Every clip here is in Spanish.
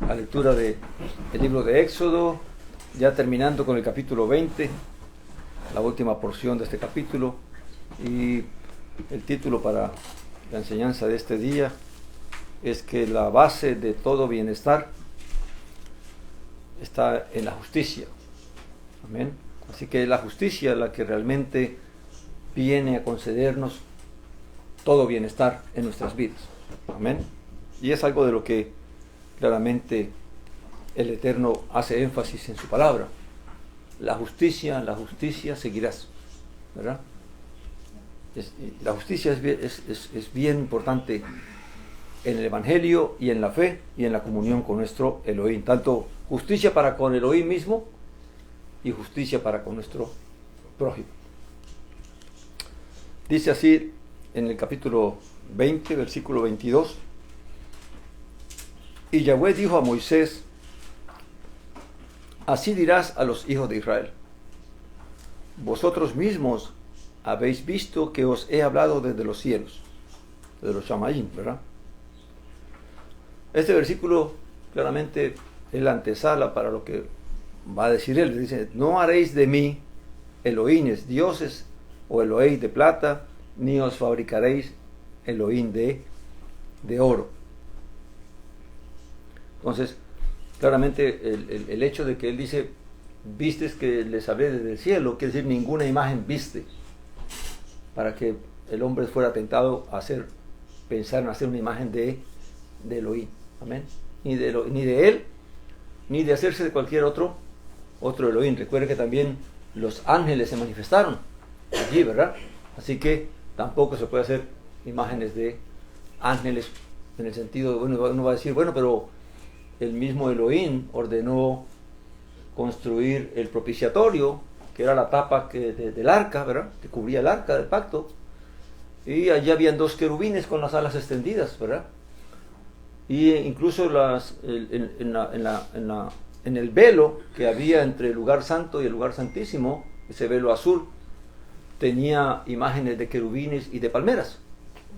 la lectura del libro de Éxodo, ya terminando con el capítulo 20, la última porción de este capítulo, y el título para la enseñanza de este día es que la base de todo bienestar está en la justicia. Amén. Así que es la justicia la que realmente viene a concedernos todo bienestar en nuestras vidas. Amén. Y es algo de lo que claramente el Eterno hace énfasis en su palabra. La justicia seguirás, ¿verdad? La justicia es bien importante en el Evangelio y en la fe y en la comunión con nuestro Elohim. Tanto justicia para con Elohim mismo y justicia para con nuestro prójimo. Dice así en el capítulo 20, versículo 22. Y Yahweh dijo a Moisés: así dirás a los hijos de Israel: vosotros mismos habéis visto que os he hablado desde los cielos, de los Shamayim, ¿verdad? Este versículo claramente es la antesala para lo que va a decir él. Dice: no haréis de mí Elohines, dioses o Elohim de plata, ni os fabricaréis Elohim de oro. Entonces, claramente el hecho de que él dice: vistes que les hablé desde el cielo, quiere decir ninguna imagen viste, para que el hombre fuera tentado a pensar en hacer una imagen de Elohim. Amén. Ni de él, ni de hacerse de cualquier otro Elohim. Recuerde que también los ángeles se manifestaron allí, ¿verdad? Así que tampoco se puede hacer imágenes de ángeles en el sentido, bueno, uno va a decir, bueno, pero el mismo Elohim ordenó construir el propiciatorio, que era la tapa del arca, ¿verdad? Que cubría el arca del pacto. Y allí habían dos querubines con las alas extendidas, ¿verdad? Y incluso en el velo que había entre el lugar santo y el lugar santísimo, ese velo azul, tenía imágenes de querubines y de palmeras,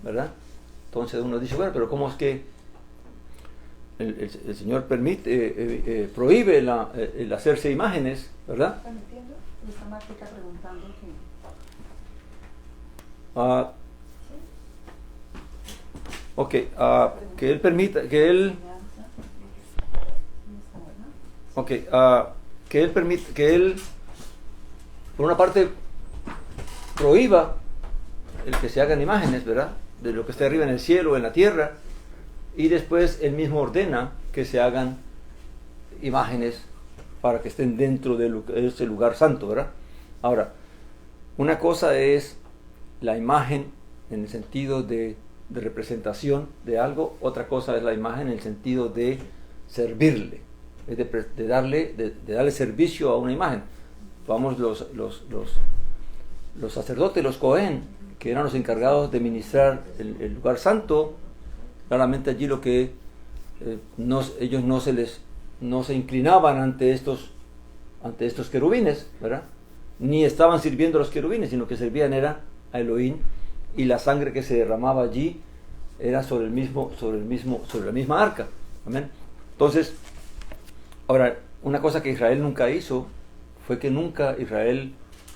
¿verdad? Entonces uno dice, bueno, pero ¿cómo es que el Señor prohíbe el hacerse imágenes, ¿verdad? ¿Están entiendo? Esta Marta está preguntando que él permita, que él por una parte prohíba el que se hagan imágenes, ¿verdad? De lo que está arriba en el cielo, en la tierra, y después él mismo ordena que se hagan imágenes para que estén dentro de ese lugar santo, ¿verdad? Ahora, una cosa es la imagen en el sentido de representación de algo, otra cosa es la imagen en el sentido de servirle, es de darle servicio a una imagen. Vamos, los sacerdotes, los Cohen, que eran los encargados de ministrar el lugar santo, claramente allí lo que ellos no se inclinaban ante estos querubines, ¿verdad? Ni estaban sirviendo a los querubines, sino que servían era a Elohim, y la sangre que se derramaba allí era sobre la misma arca. Amén. Entonces, ahora, una cosa que Israel nunca hizo fue que nunca Israel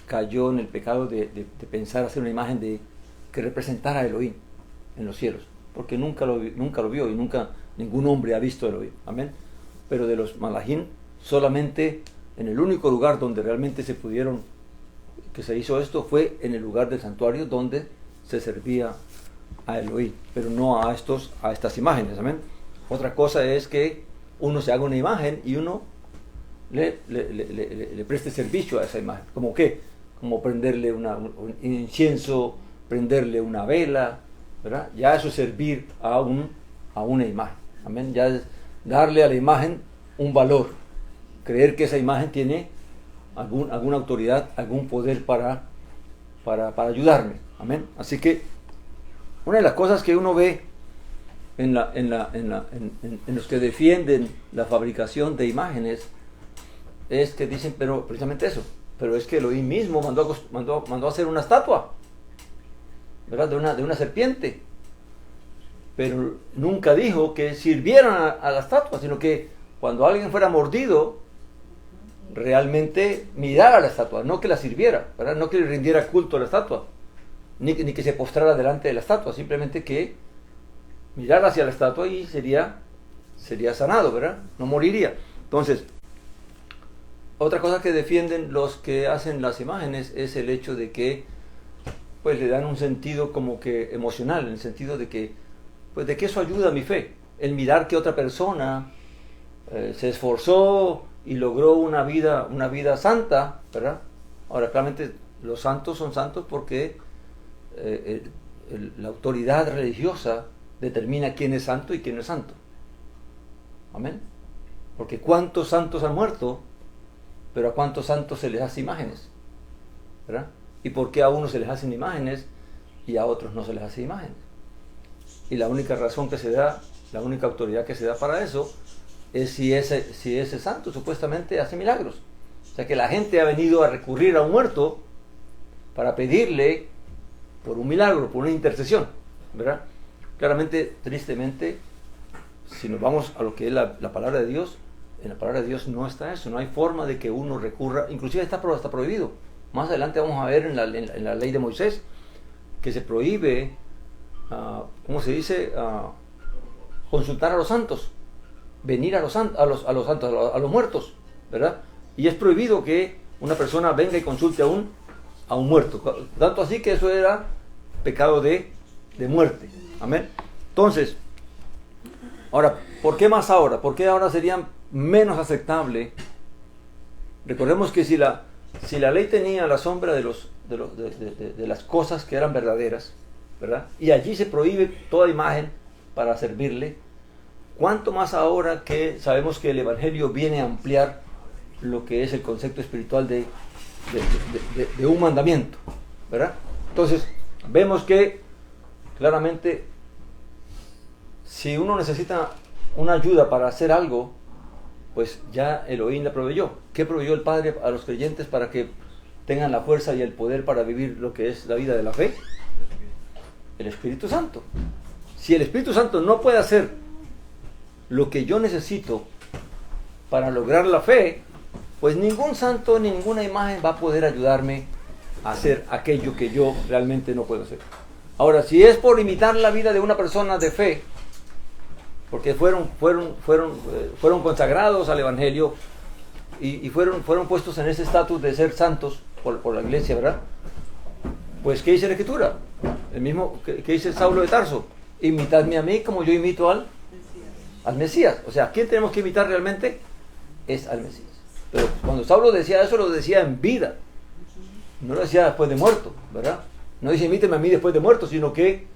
cayó en el pecado de pensar hacer una imagen que representara a Elohim en los cielos, porque nunca lo vio y nunca ningún hombre ha visto a Elohim. Amén. Pero de los malachim, solamente en el único lugar donde realmente que se hizo esto fue en el lugar del santuario donde se servía a Elohim, pero no a estas imágenes. Amén. Otra cosa es que uno se haga una imagen y uno le preste servicio a esa imagen. ¿Cómo qué? Como prenderle un incienso, prenderle una vela, ¿verdad? Ya eso es servir a una imagen. Amén. Ya es darle a la imagen un valor, creer que esa imagen tiene alguna autoridad, algún poder para ayudarme. Amén. Así que una de las cosas que uno ve en los que defienden la fabricación de imágenes es que dicen, pero precisamente eso, pero es que Elohim mismo mandó a hacer una estatua, ¿verdad? De una serpiente. pero nunca dijo que sirvieran a la estatua, sino que cuando alguien fuera mordido, realmente mirara a la estatua, no que la sirviera, ¿verdad? No que le rindiera culto a la estatua, ni que se postrara delante de la estatua, simplemente que mirara hacia la estatua y sería sanado, ¿verdad? No moriría. Entonces, otra cosa que defienden los que hacen las imágenes es el hecho de que pues le dan un sentido como que emocional, en el sentido de que pues de que eso ayuda a mi fe, el mirar que otra persona se esforzó y logró una vida santa, ¿verdad? Ahora, claramente los santos son santos porque la autoridad religiosa determina quién es santo y quién no es santo. Amén. Porque cuántos santos han muerto, pero a cuántos santos se les hace imágenes, ¿verdad? Y por qué a unos se les hacen imágenes y a otros no se les hace imágenes. Y la única razón que se da, la única autoridad que se da para eso es si ese santo supuestamente hace milagros. O sea que la gente ha venido a recurrir a un muerto para pedirle por un milagro, por una intercesión, ¿verdad? Claramente, tristemente, si nos vamos a lo que es la palabra de Dios, en la palabra de Dios no está eso, no hay forma de que uno recurra, inclusive está prohibido. Más adelante vamos a ver en la ley de Moisés que se prohíbe, ¿cómo se dice? Consultar a los santos, venir a los santos, a los muertos, ¿verdad? Y es prohibido que una persona venga y consulte a un muerto. Tanto así que eso era pecado de muerte. Amén. Entonces, ahora, ¿por qué más ahora? ¿Por qué ahora sería menos aceptable? Recordemos que si la ley tenía la sombra de las cosas que eran verdaderas, ¿verdad? Y allí se prohíbe toda imagen para servirle, ¿cuánto más ahora que sabemos que el Evangelio viene a ampliar lo que es el concepto espiritual de un mandamiento, ¿verdad? Entonces, vemos que claramente si uno necesita una ayuda para hacer algo, pues ya Elohim la proveyó. ¿Qué proveyó el Padre a los creyentes para que tengan la fuerza y el poder para vivir lo que es la vida de la fe? El Espíritu Santo. Si el Espíritu Santo no puede hacer lo que yo necesito para lograr la fe, pues ningún santo ni ninguna imagen va a poder ayudarme a hacer aquello que yo realmente no puedo hacer. Ahora, si es por imitar la vida de una persona de fe, porque fueron consagrados al Evangelio y fueron puestos en ese estatus de ser santos por la iglesia, ¿verdad? Pues, ¿qué dice la Escritura? El mismo que dice Saulo de Tarso: imitadme a mí como yo imito al Mesías. O sea, ¿quién tenemos que imitar realmente? Es al Mesías. Pero cuando Saulo decía eso, lo decía en vida, no lo decía después de muerto, ¿verdad? No dice imíteme a mí después de muerto, sino que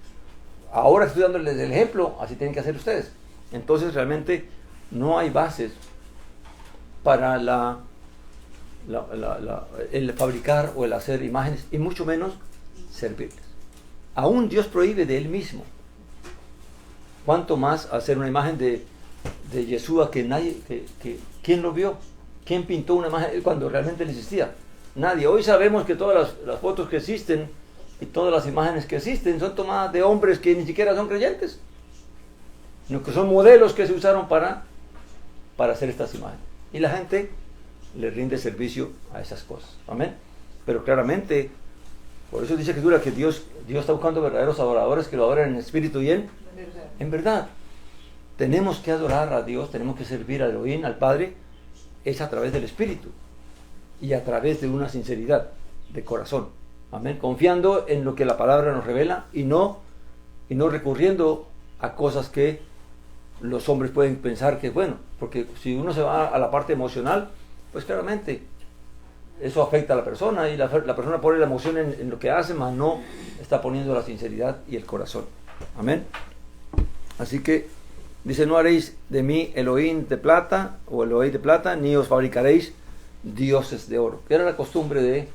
ahora estoy dándoles el ejemplo, así tienen que hacer ustedes. Entonces realmente no hay bases para el fabricar o el hacer imágenes, y mucho menos servirles. Aún Dios prohíbe de Él mismo. ¿Cuánto más hacer una imagen de Yeshua que nadie, ¿quién lo vio? ¿Quién pintó una imagen cuando realmente no existía? Nadie. Hoy sabemos que todas las fotos que existen y todas las imágenes que existen son tomadas de hombres que ni siquiera son creyentes, sino que son modelos que se usaron para hacer estas imágenes. Y la gente le rinde servicio a esas cosas. Amén. Pero claramente, por eso dice Escritura que Dios está buscando verdaderos adoradores que lo adoren en espíritu y en verdad. Tenemos que adorar a Dios, tenemos que servir a Elohim, al Padre, es a través del Espíritu y a través de una sinceridad de corazón. Amén. Confiando en lo que la palabra nos revela y no recurriendo a cosas que los hombres pueden pensar que es bueno. Porque si uno se va a la parte emocional, pues claramente eso afecta a la persona y la persona pone la emoción en lo que hace, mas no está poniendo la sinceridad y el corazón. Amén. Así que dice: no haréis de mí Elohim de plata o Elohim de plata, ni os fabricaréis dioses de oro. Que era la costumbre de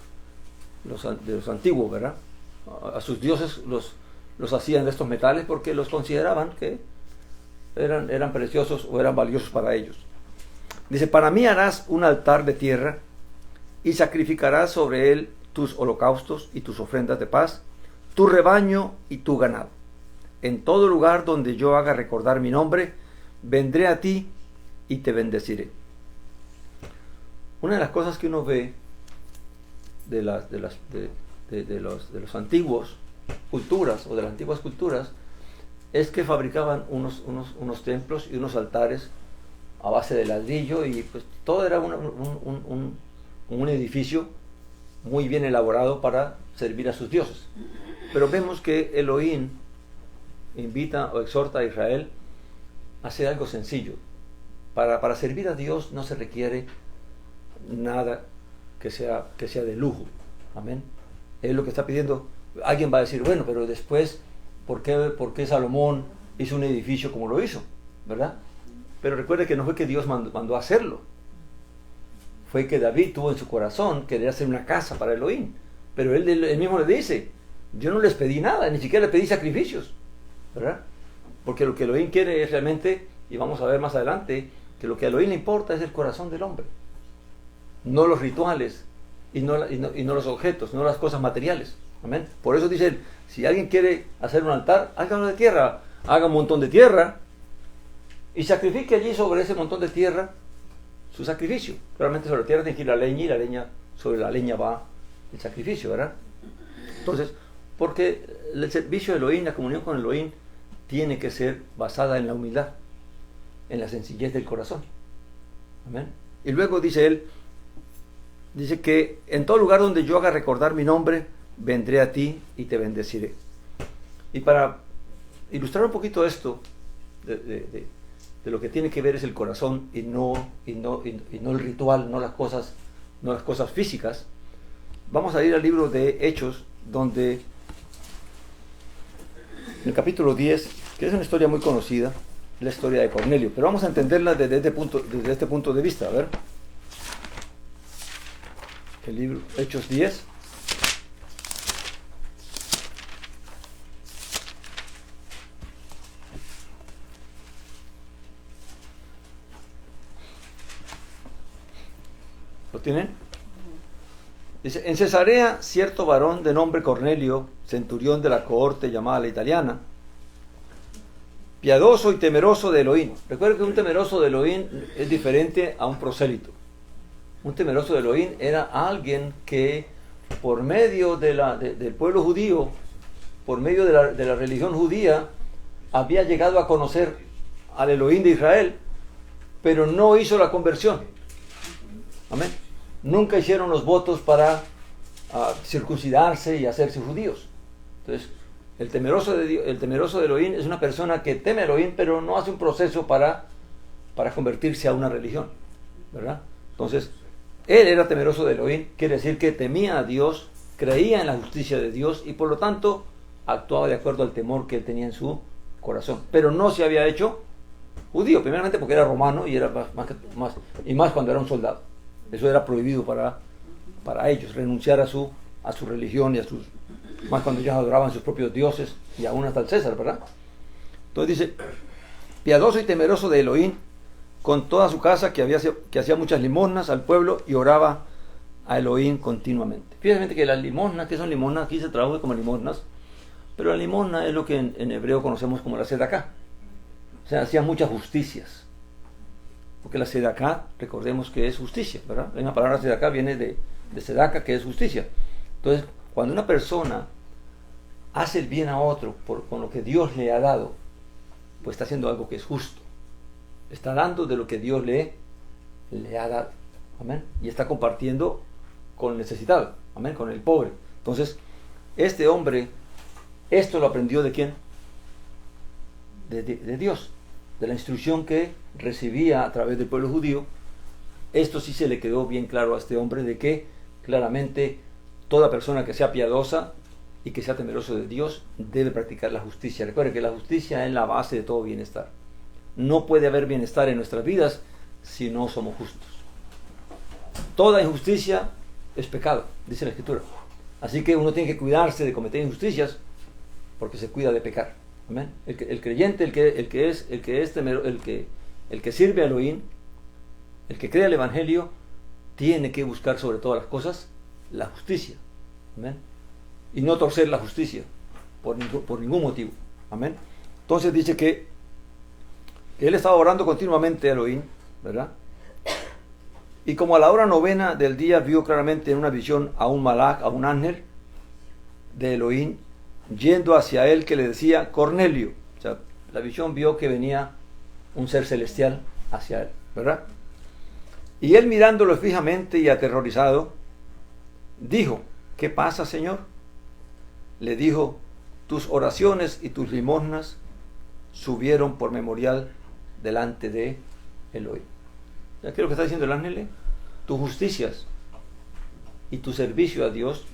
los antiguos, ¿verdad? A sus dioses los hacían de estos metales porque los consideraban que eran preciosos o eran valiosos para ellos. Dice: para mí harás un altar de tierra y sacrificarás sobre él tus holocaustos y tus ofrendas de paz, tu rebaño y tu ganado. en todo lugar donde yo haga recordar mi nombre, vendré a ti y te bendeciré. Una de las cosas que uno ve de los antiguos culturas o de las antiguas culturas es que fabricaban unos templos y unos altares a base de ladrillo, y pues todo era un edificio muy bien elaborado para servir a sus dioses. Pero vemos que Elohim invita o exhorta a Israel a hacer algo sencillo. Para servir a Dios no se requiere nada que sea de lujo. Amén. Es lo que está pidiendo. Alguien va a decir, bueno, pero después, ¿por qué Salomón hizo un edificio como lo hizo? ¿Verdad? Pero recuerde que no fue que Dios mandó a hacerlo. Fue que David tuvo en su corazón querer hacer una casa para Elohim. Pero él mismo le dice, yo no les pedí nada, ni siquiera le pedí sacrificios. ¿Verdad? Porque lo que Elohim quiere es realmente, y vamos a ver más adelante, que lo que a Elohim le importa es el corazón del hombre. No los rituales, y no los objetos, no las cosas materiales. Amén. Por eso dice él, si alguien quiere hacer un altar, hágalo de tierra. Haga un montón de tierra y sacrifique allí sobre ese montón de tierra su sacrificio. Realmente sobre la tierra tiene que ir la leña, y la leña, sobre la leña va el sacrificio, ¿verdad? Entonces, porque el servicio de Elohim, la comunión con Elohim, tiene que ser basada en la humildad, en la sencillez del corazón. Amén. Y luego dice él, dice que en todo lugar donde yo haga recordar mi nombre, vendré a ti y te bendeciré. Y para ilustrar un poquito esto de lo que tiene que ver es el corazón y no el ritual, no las cosas físicas, vamos a ir al libro de Hechos, donde en el capítulo 10, que es una historia muy conocida, la historia de Cornelio, pero vamos a entenderla desde este punto de vista. A ver, el libro Hechos 10. ¿Lo tienen? Dice, en Cesarea, cierto varón de nombre Cornelio, centurión de la cohorte llamada la italiana, piadoso y temeroso de Elohim. Recuerden que un temeroso de Elohim es diferente a un prosélito. Un temeroso de Elohim era alguien que por medio del pueblo judío, por medio de la religión judía, había llegado a conocer al Elohim de Israel, pero no hizo la conversión. Amén. Nunca hicieron los votos para circuncidarse y hacerse judíos. Entonces, el temeroso de Elohim es una persona que teme a Elohim, pero no hace un proceso para convertirse a una religión, ¿verdad? Entonces, él era temeroso de Elohim, quiere decir que temía a Dios, creía en la justicia de Dios y por lo tanto actuaba de acuerdo al temor que él tenía en su corazón. Pero no se había hecho judío, primeramente porque era romano y era más cuando era un soldado. Eso era prohibido para ellos, renunciar a su religión y más cuando ellos adoraban sus propios dioses y aún hasta el César, ¿verdad? Entonces dice, piadoso y temeroso de Elohim, con toda su casa que hacía muchas limosnas al pueblo y oraba a Elohim continuamente. Fíjense que las limosnas, ¿qué son limosnas? Aquí se traduce como limosnas, pero la limosna es lo que en hebreo conocemos como la sedaká. O sea, hacía muchas justicias. Porque la sedaká, recordemos que es justicia, ¿verdad? La palabra sedaká viene de sedaka, que es justicia. Entonces, cuando una persona hace el bien a otro con lo que Dios le ha dado, pues está haciendo algo que es justo. Está dando de lo que Dios le ha dado. Amén. Y está compartiendo con el necesitado. Amén. Con el pobre. Entonces, este hombre, esto lo aprendió ¿de quién? De Dios. De la instrucción que recibía a través del pueblo judío. Esto sí se le quedó bien claro a este hombre, de que claramente toda persona que sea piadosa y que sea temeroso de Dios debe practicar la justicia. Recuerden que la justicia es la base de todo bienestar. No puede haber bienestar en nuestras vidas si no somos justos. Toda injusticia es pecado, dice la Escritura. Así que uno tiene que cuidarse de cometer injusticias porque se cuida de pecar. Amén. El creyente, el que sirve a Elohim, el que cree el Evangelio, tiene que buscar sobre todas las cosas la justicia. Amén. Y no torcer la justicia por ningún motivo. Amén. Entonces dice que él estaba orando continuamente a Elohim, ¿verdad? Y como a la hora novena del día vio claramente en una visión a un malach, a un ángel de Elohim, yendo hacia él, que le decía Cornelio. O sea, la visión vio que venía un ser celestial hacia él, ¿verdad? Y él, mirándolo fijamente y aterrorizado, dijo: ¿qué pasa, Señor? Le dijo: tus oraciones y tus limosnas subieron por memorial delante de Elohim. ¿Ya qué es lo que está diciendo el ángel? Tus justicias y tu servicio a Dios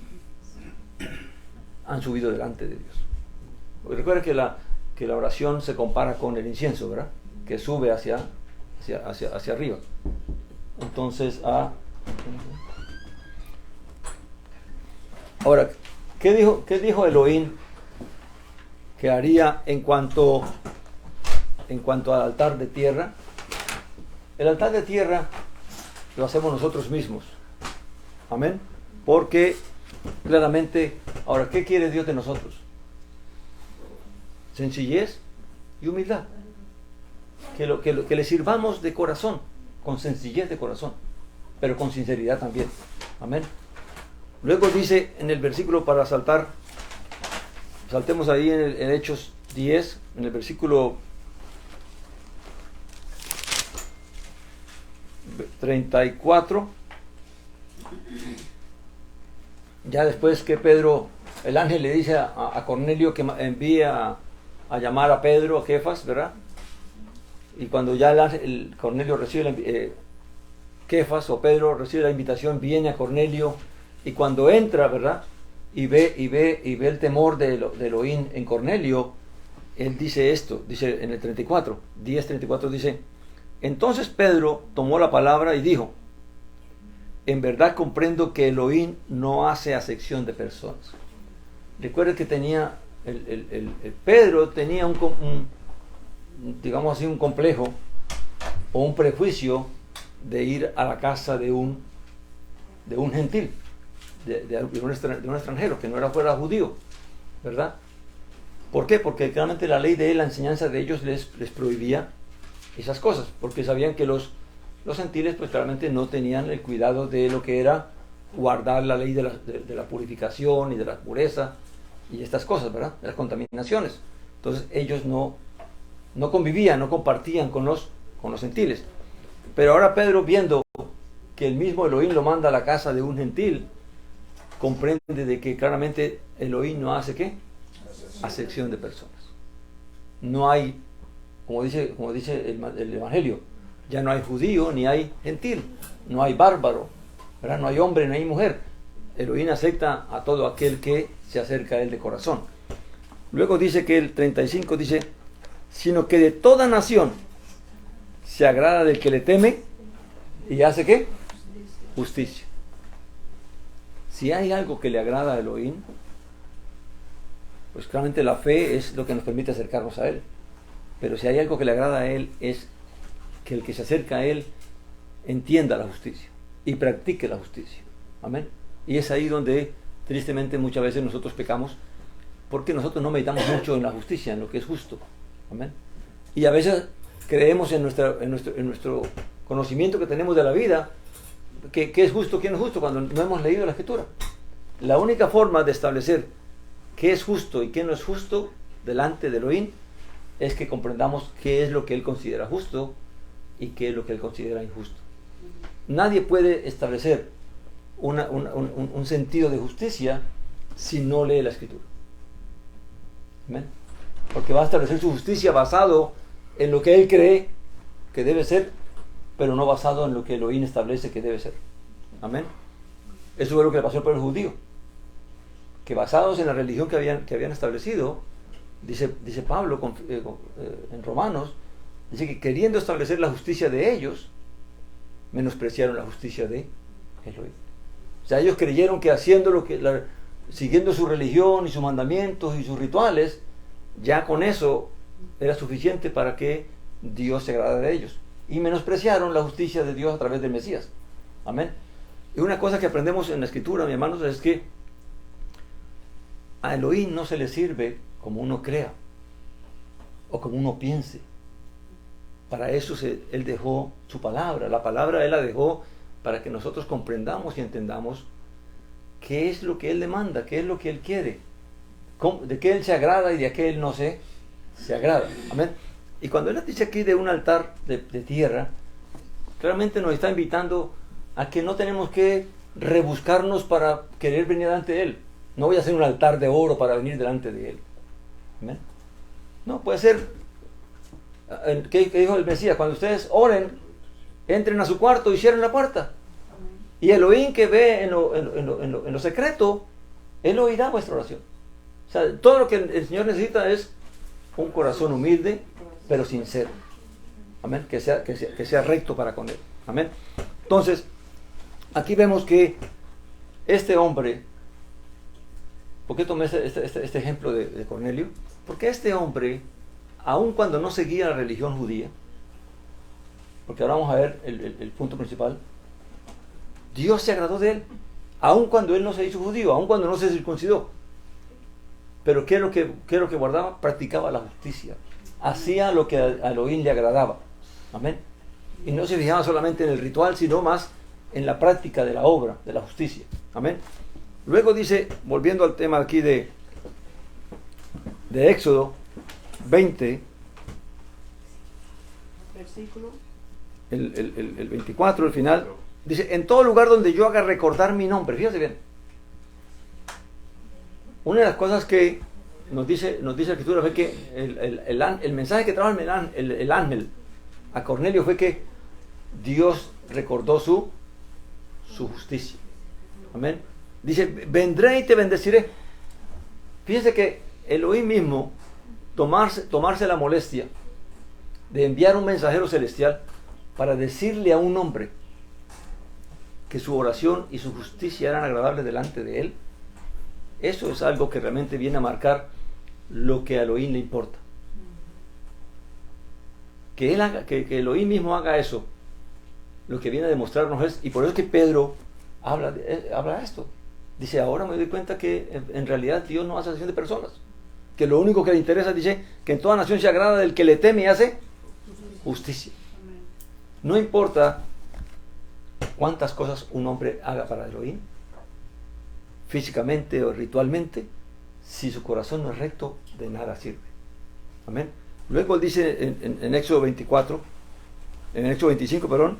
han subido delante de Dios. Porque recuerda que la oración se compara con el incienso, ¿verdad? Que sube hacia arriba. Entonces, ahora, ¿qué dijo Elohim que haría en cuanto al altar de tierra? El altar de tierra lo hacemos nosotros mismos. Amén. Porque claramente, ahora, ¿qué quiere Dios de nosotros? Sencillez y humildad. Que le sirvamos de corazón, con sencillez de corazón, pero con sinceridad también. Amén. Luego dice en el versículo, para saltemos ahí en Hechos 10, en el versículo 34, ya después que Pedro, el ángel le dice a Cornelio que envíe a llamar a Pedro, a Kefas, ¿verdad? Y cuando ya el Cornelio recibe Kefas o Pedro recibe la invitación, viene a Cornelio, y cuando entra, ¿verdad? Y ve el temor de Elohim en Cornelio, él dice esto, dice en el 10:34 dice: entonces Pedro tomó la palabra y dijo: en verdad comprendo que Elohim no hace acepción de personas. Recuerda que tenía Pedro tenía digamos así, un complejo o un prejuicio de ir a la casa de un gentil, de un extranjero que no fuera judío, ¿verdad? ¿Por qué? Porque claramente la ley de él, la enseñanza de ellos les prohibía esas cosas, porque sabían que los gentiles pues claramente no tenían el cuidado de lo que era guardar la ley de la purificación y de la pureza y estas cosas, ¿verdad? De las contaminaciones. Entonces ellos no convivían, no compartían con los gentiles. Pero ahora Pedro, viendo que el mismo Elohim lo manda a la casa de un gentil, comprende de que claramente Elohim no hace ¿qué? Acepción de personas. No hay, como dice el Evangelio, ya no hay judío ni hay gentil, no hay bárbaro, ¿verdad? No hay hombre ni hay mujer. Elohim acepta a todo aquel que se acerca a él de corazón. Luego dice que el 35 dice: sino que de toda nación se agrada del que le teme y hace ¿qué? Justicia. Si hay algo que le agrada a Elohim, pues claramente la fe es lo que nos permite acercarnos a él. Pero si hay algo que le agrada a él, es que el que se acerca a él entienda la justicia y practique la justicia. Amén. Y es ahí donde tristemente muchas veces nosotros pecamos, porque nosotros no meditamos mucho en la justicia, en lo que es justo. Amén. Y a veces creemos en nuestro conocimiento que tenemos de la vida, que es justo, que no es justo, cuando no hemos leído la Escritura. La única forma de establecer qué es justo y qué no es justo delante de Elohim es que comprendamos qué es lo que Él considera justo y qué es lo que Él considera injusto. Nadie puede establecer un sentido de justicia si no lee la Escritura. ¿Amén? Porque va a establecer su justicia basado en lo que él cree que debe ser, pero no basado en lo que Elohim establece que debe ser. Amén. Eso fue lo que le pasó al pueblo judío, que basados en la religión que habían establecido, dice Pablo en Romanos, dice que queriendo establecer la justicia de ellos, menospreciaron la justicia de Elohim. O sea, ellos creyeron que haciendo siguiendo su religión y sus mandamientos y sus rituales, ya con eso era suficiente para que Dios se agradara de ellos. Y menospreciaron la justicia de Dios a través del Mesías. Amén. Y una cosa que aprendemos en la Escritura, mis hermanos, es que a Elohim no se le sirve como uno crea. o como uno piense. Para eso Él dejó su palabra. La palabra Él la dejó para que nosotros comprendamos y entendamos qué es lo que Él demanda, qué es lo que Él quiere, de qué Él se agrada y de qué Él no se agrada. Amén. Y cuando Él dice aquí de un altar de tierra, claramente nos está invitando a que no tenemos que rebuscarnos para querer venir delante de Él. No voy a hacer un altar de oro para venir delante de Él. Amén. No, puede ser, ¿qué dijo el Mesías? Cuando ustedes oren, entren a su cuarto y cierren la puerta. Y Elohim que ve en lo secreto, Él oirá vuestra oración. O sea, todo lo que el Señor necesita es un corazón humilde, pero sincero. Amén. Que sea recto para con Él. Amén. Entonces, aquí vemos que este hombre, ¿por qué tomé este ejemplo de Cornelio? Porque este hombre, aun cuando no seguía la religión judía, porque ahora vamos a ver el punto principal, Dios se agradó de él, aun cuando él no se hizo judío, aun cuando no se circuncidó. Pero ¿qué es lo que guardaba? Practicaba la justicia, hacía lo que a Elohim le agradaba. Amén. Y no se fijaba solamente en el ritual, sino más en la práctica de la obra, de la justicia. Amén. Luego dice, volviendo al tema aquí de Éxodo 20, versículo el 24, el final, dice, en todo lugar donde yo haga recordar mi nombre. Fíjate bien. Una de las cosas que nos dice la Escritura fue que el mensaje que trajo el ángel a Cornelio fue que Dios recordó su justicia. Amén. Dice, vendré y te bendeciré. Fíjense que Elohim mismo tomarse la molestia de enviar un mensajero celestial para decirle a un hombre que su oración y su justicia eran agradables delante de él, eso es algo que realmente viene a marcar lo que a Elohim le importa. Que Elohim mismo haga eso, lo que viene a demostrarnos es, y por eso es que Pedro habla de esto. Dice, ahora me doy cuenta que en realidad Dios no hace acepción de personas, que lo único que le interesa, dice, que en toda nación se agrada del que le teme y hace justicia. No importa cuántas cosas un hombre haga para Elohim, físicamente o ritualmente, si su corazón no es recto, de nada sirve. Amén. Luego él dice en Éxodo 24, en Éxodo 25, perdón,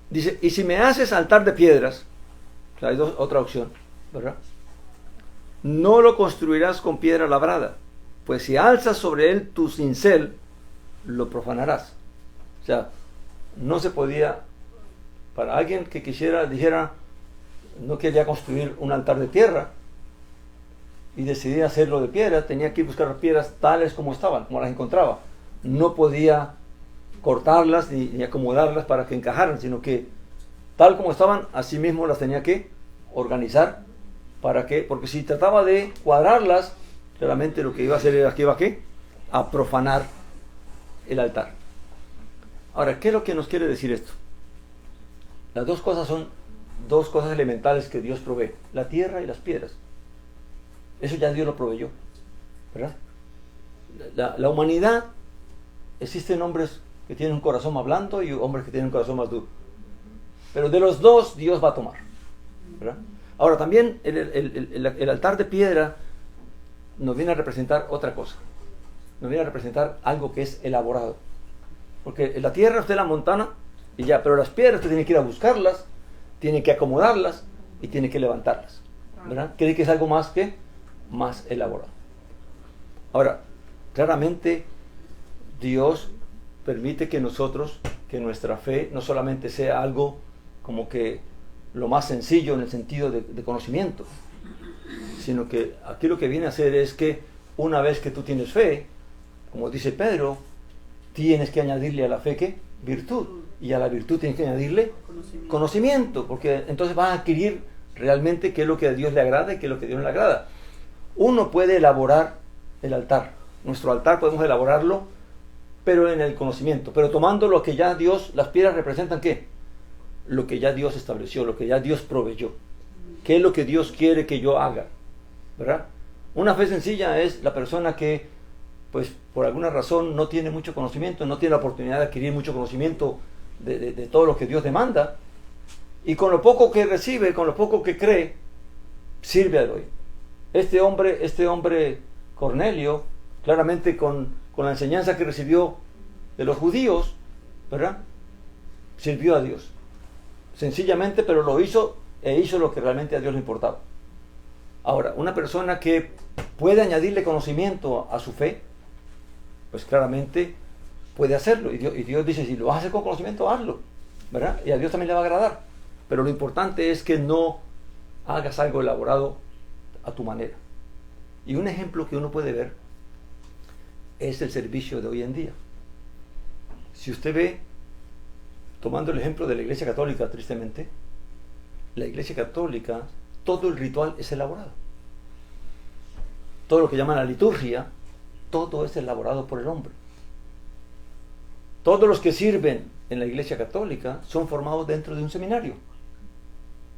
dice, y si me haces altar de piedras, o sea, hay otra opción, ¿verdad? No lo construirás con piedra labrada, pues si alzas sobre él tu cincel, lo profanarás. O sea, no se podía, para alguien que dijera, no quería construir un altar de tierra y decidía hacerlo de piedra, tenía que ir a buscar las piedras tales como estaban, como las encontraba. No podía cortarlas ni acomodarlas para que encajaran, sino que tal como estaban, así mismo las tenía que organizar. ¿Para qué? Porque si trataba de cuadrarlas, claramente lo que iba a hacer era que iba a profanar el altar. Ahora, ¿qué es lo que nos quiere decir esto? Las dos cosas son dos cosas elementales que Dios provee: la tierra y las piedras. Eso ya Dios lo proveyó, ¿verdad? La humanidad, existen hombres que tienen un corazón más blando y hombres que tienen un corazón más duro, pero de los dos Dios va a tomar, ¿verdad? Ahora también el altar de piedra nos viene a representar otra cosa, nos viene a representar algo que es elaborado, porque en la tierra usted la montana y ya, pero las piedras usted tiene que ir a buscarlas, tiene que acomodarlas y tiene que levantarlas, ¿verdad? Quiere que es algo más elaborado. Ahora, claramente Dios permite que nuestra fe no solamente sea algo como que lo más sencillo en el sentido de conocimiento, sino que aquí lo que viene a hacer es que una vez que tú tienes fe, como dice Pedro, tienes que añadirle a la fe ¿qué? Virtud, y a la virtud tienes que añadirle conocimiento, porque entonces vas a adquirir realmente qué es lo que a Dios le agrada y qué es lo que a Dios no le agrada. Uno puede elaborar el altar, nuestro altar podemos elaborarlo, pero en el conocimiento, pero tomando lo que ya Dios, las piedras representan ¿qué? Lo que ya Dios estableció, lo que ya Dios proveyó. ¿Qué es lo que Dios quiere que yo haga? ¿Verdad? Una fe sencilla es la persona que, pues, por alguna razón no tiene mucho conocimiento, no tiene la oportunidad de adquirir mucho conocimiento de todo lo que Dios demanda, y con lo poco que recibe, con lo poco que cree, sirve a Dios. Este hombre Cornelio, claramente con la enseñanza que recibió de los judíos, ¿verdad?, sirvió a Dios. Sencillamente, pero lo hizo e hizo lo que realmente a Dios le importaba. Ahora, una persona que puede añadirle conocimiento a su fe, pues claramente puede hacerlo. Y Dios dice, si lo vas a hacer con conocimiento, hazlo, ¿verdad? Y a Dios también le va a agradar. Pero lo importante es que no hagas algo elaborado a tu manera. Y un ejemplo que uno puede ver es el servicio de hoy en día. Si usted ve, tomando el ejemplo de la Iglesia Católica, tristemente, la Iglesia Católica, todo el ritual es elaborado. Todo lo que llaman la liturgia, todo es elaborado por el hombre. Todos los que sirven en la Iglesia Católica son formados dentro de un seminario.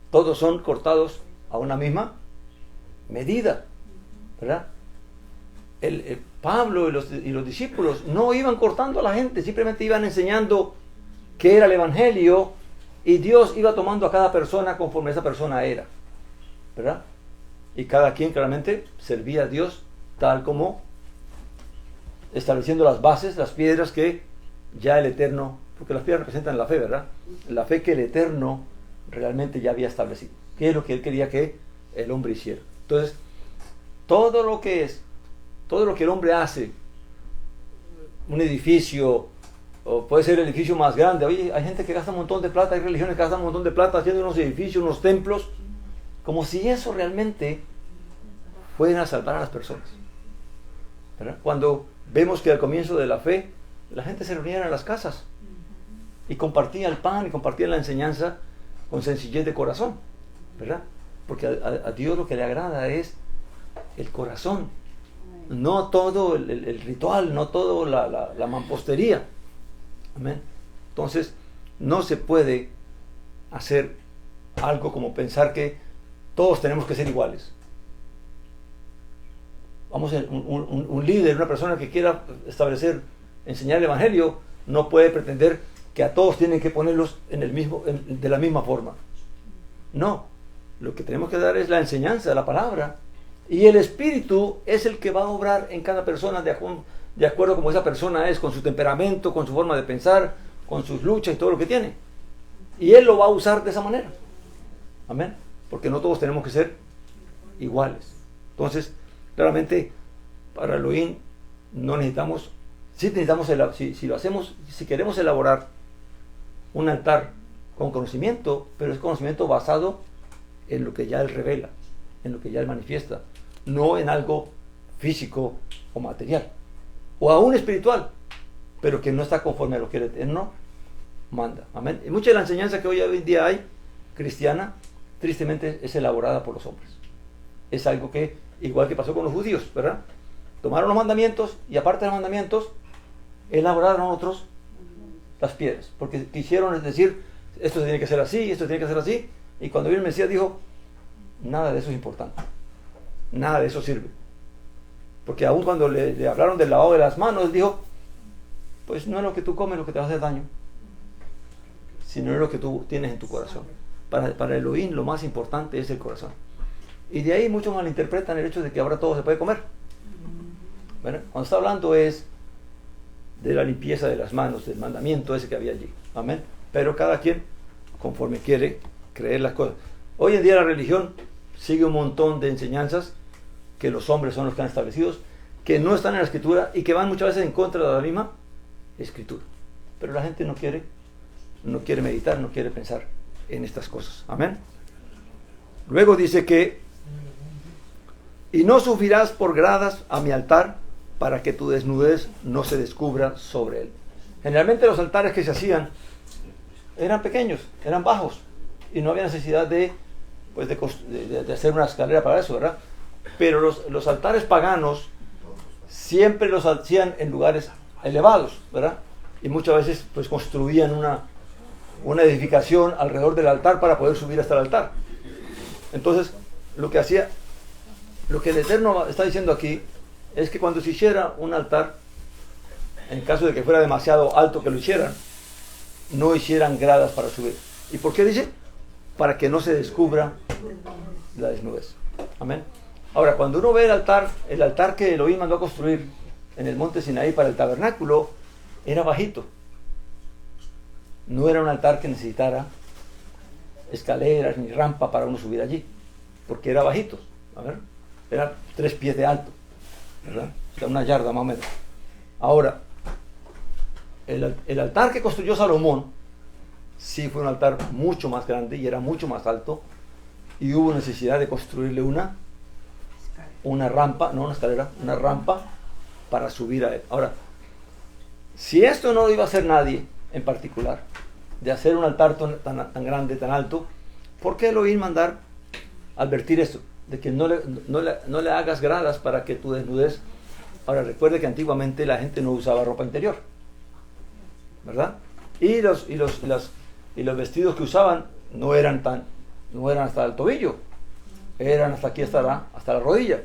Todos son cortados a una misma medida, ¿verdad? El Pablo y los discípulos no iban cortando a la gente, simplemente iban enseñando qué era el Evangelio, y Dios iba tomando a cada persona conforme esa persona era, ¿verdad? Y cada quien claramente servía a Dios tal como estableciendo las bases, las piedras que ya el Eterno, porque las piedras representan la fe, ¿verdad? La fe que el Eterno realmente ya había establecido, que es lo que Él quería que el hombre hiciera. Entonces, todo lo que el hombre hace, un edificio, o puede ser el edificio más grande. Oye, hay gente que gasta un montón de plata, hay religiones que gastan un montón de plata haciendo unos edificios, unos templos, como si eso realmente fuera a salvar a las personas, ¿verdad? Cuando vemos que al comienzo de la fe, la gente se reunía en las casas y compartía el pan y compartía la enseñanza con sencillez de corazón, ¿verdad? Porque a Dios lo que le agrada es el corazón, no todo el ritual, no todo la mampostería. Amén. Entonces, no se puede hacer algo como pensar que todos tenemos que ser iguales. Vamos, un líder, una persona que quiera enseñar el Evangelio, no puede pretender que a todos tienen que ponerlos de la misma forma. No, lo que tenemos que dar es la enseñanza, la palabra, y el Espíritu es el que va a obrar en cada persona de acuerdo como esa persona es, con su temperamento, con su forma de pensar, con sus luchas y todo lo que tiene. Y Él lo va a usar de esa manera. Amén. Porque no todos tenemos que ser iguales. Entonces, claramente, para Elohim no necesitamos, si lo hacemos, si queremos elaborar un altar con conocimiento, pero es conocimiento basado en lo que ya Él revela, en lo que ya Él manifiesta, no en algo físico o material, o aún espiritual, pero que no está conforme a lo que el Eterno manda. Amén. Y mucha de la enseñanza que hoy en día hay, cristiana, tristemente es elaborada por los hombres. Es algo que, igual que pasó con los judíos, ¿verdad? Tomaron los mandamientos y aparte de los mandamientos, elaboraron otros las piedras, porque quisieron decir, esto tiene que ser así, esto tiene que ser así, y cuando vino el Mesías dijo, nada de eso es importante, nada de eso sirve. Porque aún cuando le hablaron del lavado de las manos, él dijo, pues no es lo que tú comes lo que te va a hacer daño, sino es lo que tú tienes en tu corazón. Para Elohim lo más importante es el corazón. Y de ahí muchos malinterpretan el hecho de que ahora todo se puede comer. ¿Verdad? Cuando está hablando es de la limpieza de las manos, del mandamiento ese que había allí. Amén. Pero cada quien conforme quiere creer las cosas. Hoy en día la religión sigue un montón de enseñanzas que los hombres son los que han establecido, que no están en la Escritura y que van muchas veces en contra de la misma Escritura. Pero la gente no quiere meditar, no quiere pensar en estas cosas. Amén. Luego dice que y no subirás por gradas a mi altar para que tu desnudez no se descubra sobre él. Generalmente los altares que se hacían eran pequeños, eran bajos y no había necesidad de hacer una escalera para eso, ¿verdad? Pero los altares paganos siempre los hacían en lugares elevados, ¿verdad? Y muchas veces pues construían una edificación alrededor del altar para poder subir hasta el altar. Entonces, lo que hacía lo que el Eterno está diciendo aquí es que cuando se hiciera un altar, en caso de que fuera demasiado alto que lo hicieran, no hicieran gradas para subir. ¿Y por qué dice? Para que no se descubra la desnudez. Amén. Ahora, cuando uno ve el altar que Elohim mandó a construir en el monte Sinaí para el tabernáculo, era bajito. No era un altar que necesitara escaleras ni rampa para uno subir allí, porque era bajito. A ver, era 3 pies de alto, ¿verdad? O sea, 1 yarda más o menos. Ahora, el altar que construyó Salomón sí fue un altar mucho más grande y era mucho más alto, y hubo necesidad de construirle una rampa, no una escalera, una rampa para subir a él. Ahora, si esto no lo iba a hacer nadie en particular, de hacer un altar tan grande, tan alto, ¿por qué Elohim mandar advertir esto? De que no le hagas gradas para que tu desnudez. Ahora, recuerde que antiguamente la gente no usaba ropa interior, ¿verdad? Y los vestidos que usaban no eran hasta el tobillo, eran hasta aquí, hasta la rodilla.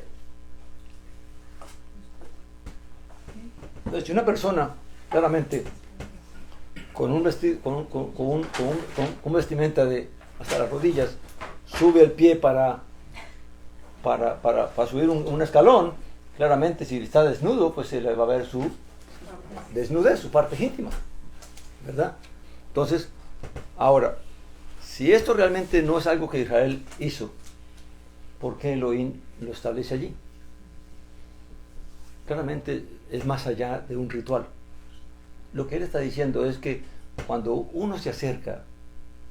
Entonces, si una persona claramente con un vestido, con vestimenta de hasta las rodillas, sube el pie para subir un escalón, claramente si está desnudo, pues se le va a ver su desnudez, su parte íntima, ¿verdad? Entonces, ahora, si esto realmente no es algo que Israel hizo, ¿por qué Elohim lo establece allí? Claramente es más allá de un ritual. Lo que él está diciendo es que cuando uno se acerca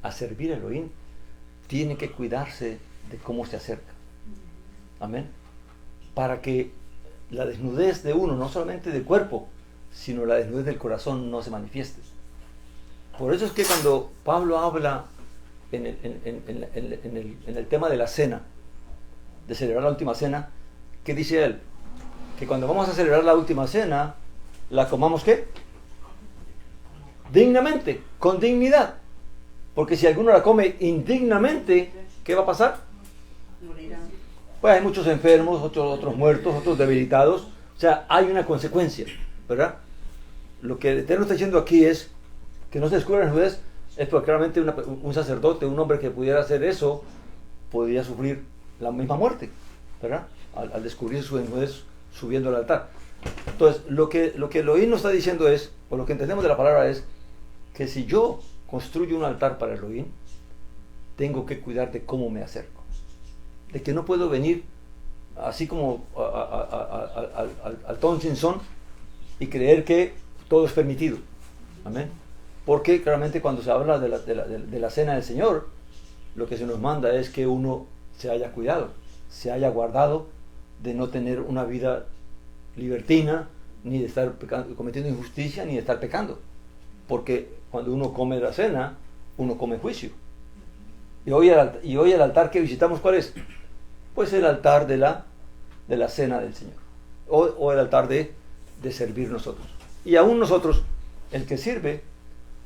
a servir a Elohim, tiene que cuidarse de cómo se acerca. Amén. Para que la desnudez de uno, no solamente del cuerpo, sino la desnudez del corazón, no se manifieste. Por eso es que cuando Pablo habla en el tema de la cena, de celebrar la última cena, ¿qué dice él? Que cuando vamos a celebrar la última cena, la comamos ¿qué? Dignamente, con dignidad. Porque si alguno la come indignamente, ¿qué va a pasar? Pues hay muchos enfermos, otros muertos, otros debilitados. O sea, hay una consecuencia, ¿verdad? Lo que el Eterno está diciendo aquí es que no se descubra la desnudez, es porque claramente un sacerdote, un hombre que pudiera hacer eso, podría sufrir la misma muerte, ¿verdad? Al descubrir su desnudez subiendo al altar. Entonces, lo que Elohim nos está diciendo es, o lo que entendemos de la palabra es, que si yo construyo un altar para Elohim, tengo que cuidar de cómo me acerco. De que no puedo venir así como al Tom Son y creer que todo es permitido. Amén. Porque claramente cuando se habla de la cena del Señor, lo que se nos manda es que uno se haya cuidado, se haya guardado de no tener una vida libertina, ni de estar cometiendo injusticia, ni de estar pecando. Porque cuando uno come la cena, uno come juicio. Y hoy el altar que visitamos, ¿cuál es? Pues el altar de la cena del Señor. O el altar de servir nosotros. Y aún nosotros, el que sirve,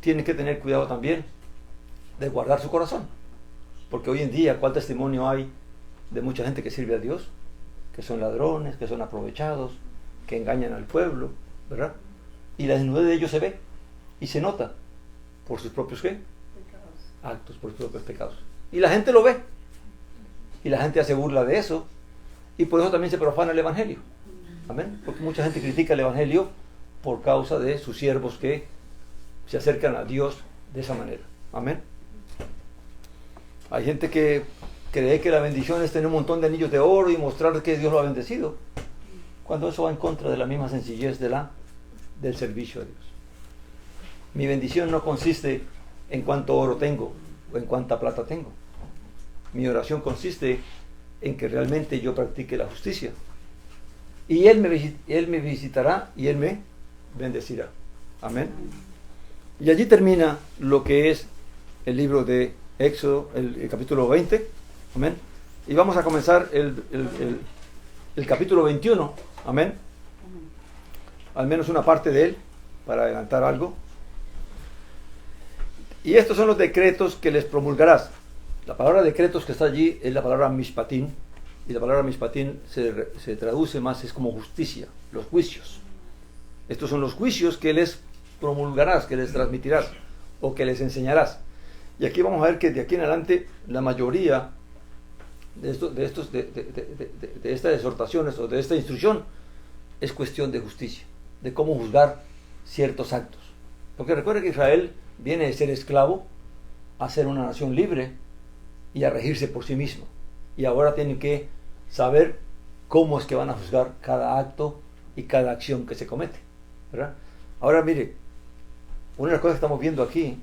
tiene que tener cuidado también de guardar su corazón. Porque hoy en día, ¿cuál testimonio hay de mucha gente que sirve a Dios? Que son ladrones, que son aprovechados, que engañan al pueblo, ¿verdad? Y la desnudez de ellos se ve y se nota por sus propios ¿qué? Actos, por sus propios pecados. Y la gente lo ve. Y la gente hace burla de eso. Y por eso también se profana el Evangelio. Amén. Porque mucha gente critica el Evangelio por causa de sus siervos que se acercan a Dios de esa manera. Amén. Hay gente que cree que la bendición es tener un montón de anillos de oro y mostrar que Dios lo ha bendecido, cuando eso va en contra de la misma sencillez del servicio a Dios. Mi bendición no consiste en cuánto oro tengo o en cuánta plata tengo. Mi oración consiste en que realmente yo practique la justicia. Y Él me visitará y Él me bendecirá. Amén. Y allí termina lo que es el libro de Éxodo, el capítulo 20. Amén. Y vamos a comenzar el capítulo 21. Amén. Al menos una parte de él, para adelantar algo. Y estos son los decretos que les promulgarás. La palabra decretos que está allí es la palabra mishpatim, y la palabra mishpatín se traduce más, es como justicia, los juicios. Estos son los juicios que les promulgarás, que les transmitirás o que les enseñarás. Y aquí vamos a ver que de aquí en adelante la mayoría de estas exhortaciones o de esta instrucción es cuestión de justicia, de cómo juzgar ciertos actos. Porque recuerda que Israel viene de ser esclavo a ser una nación libre y a regirse por sí mismo. Y ahora tienen que saber cómo es que van a juzgar cada acto y cada acción que se comete, ¿verdad? Ahora mire, una de las cosas que estamos viendo aquí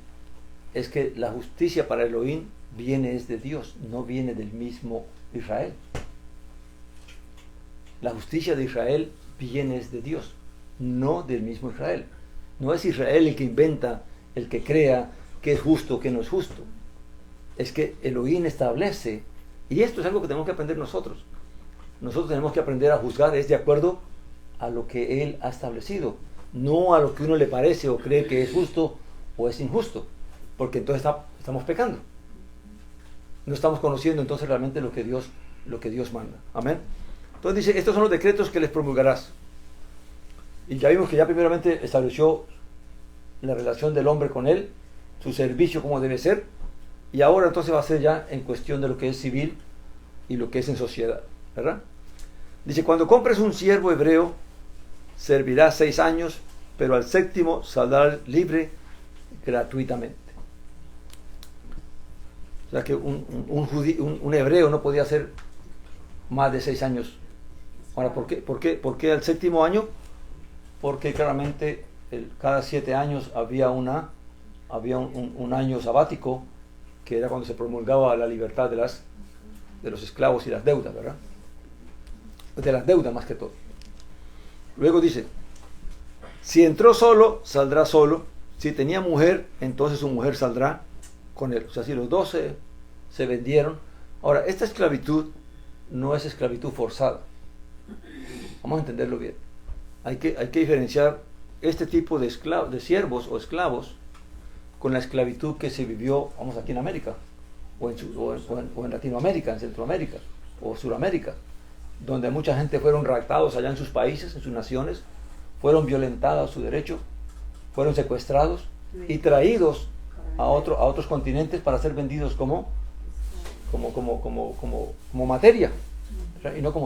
es que la justicia para Elohim viene es de Dios, no viene del mismo Israel. La justicia de Israel viene es de Dios, no del mismo Israel. No es Israel el que inventa, el que crea qué es justo, qué no es justo. Es que Elohim establece, y esto es algo que tenemos que aprender nosotros. Nosotros tenemos que aprender a juzgar es de acuerdo a lo que Él ha establecido, no a lo que uno le parece o cree que es justo o es injusto, porque entonces estamos pecando. No estamos conociendo entonces realmente lo que Dios manda. Amén. Entonces dice, estos son los decretos que les promulgarás. Y ya vimos que ya primeramente estableció la relación del hombre con Él, su servicio como debe ser, y ahora entonces va a ser ya en cuestión de lo que es civil y lo que es en sociedad, ¿verdad? Dice, cuando compres un siervo hebreo, servirá 6 años, pero al 7º saldrá libre gratuitamente. O sea que un hebreo no podía hacer más de 6 años. Ahora, ¿por qué al 7º año? Porque claramente cada 7 años había un año sabático, que era cuando se promulgaba la libertad de los esclavos y las deudas, ¿verdad? De las deudas más que todo. Luego dice, si entró solo, saldrá solo. Si tenía mujer, entonces su mujer saldrá con él. O sea, si los dos se vendieron. Ahora, esta esclavitud no es esclavitud forzada. Vamos a entenderlo bien. Hay que diferenciar este tipo de siervos o esclavos con la esclavitud que se vivió, vamos, aquí en América, o en Latinoamérica, en Centroamérica, o Suramérica, donde mucha gente fueron raptados allá en sus países, en sus naciones, fueron violentados su derecho, fueron secuestrados y traídos a otros continentes para ser vendidos como materia, y no como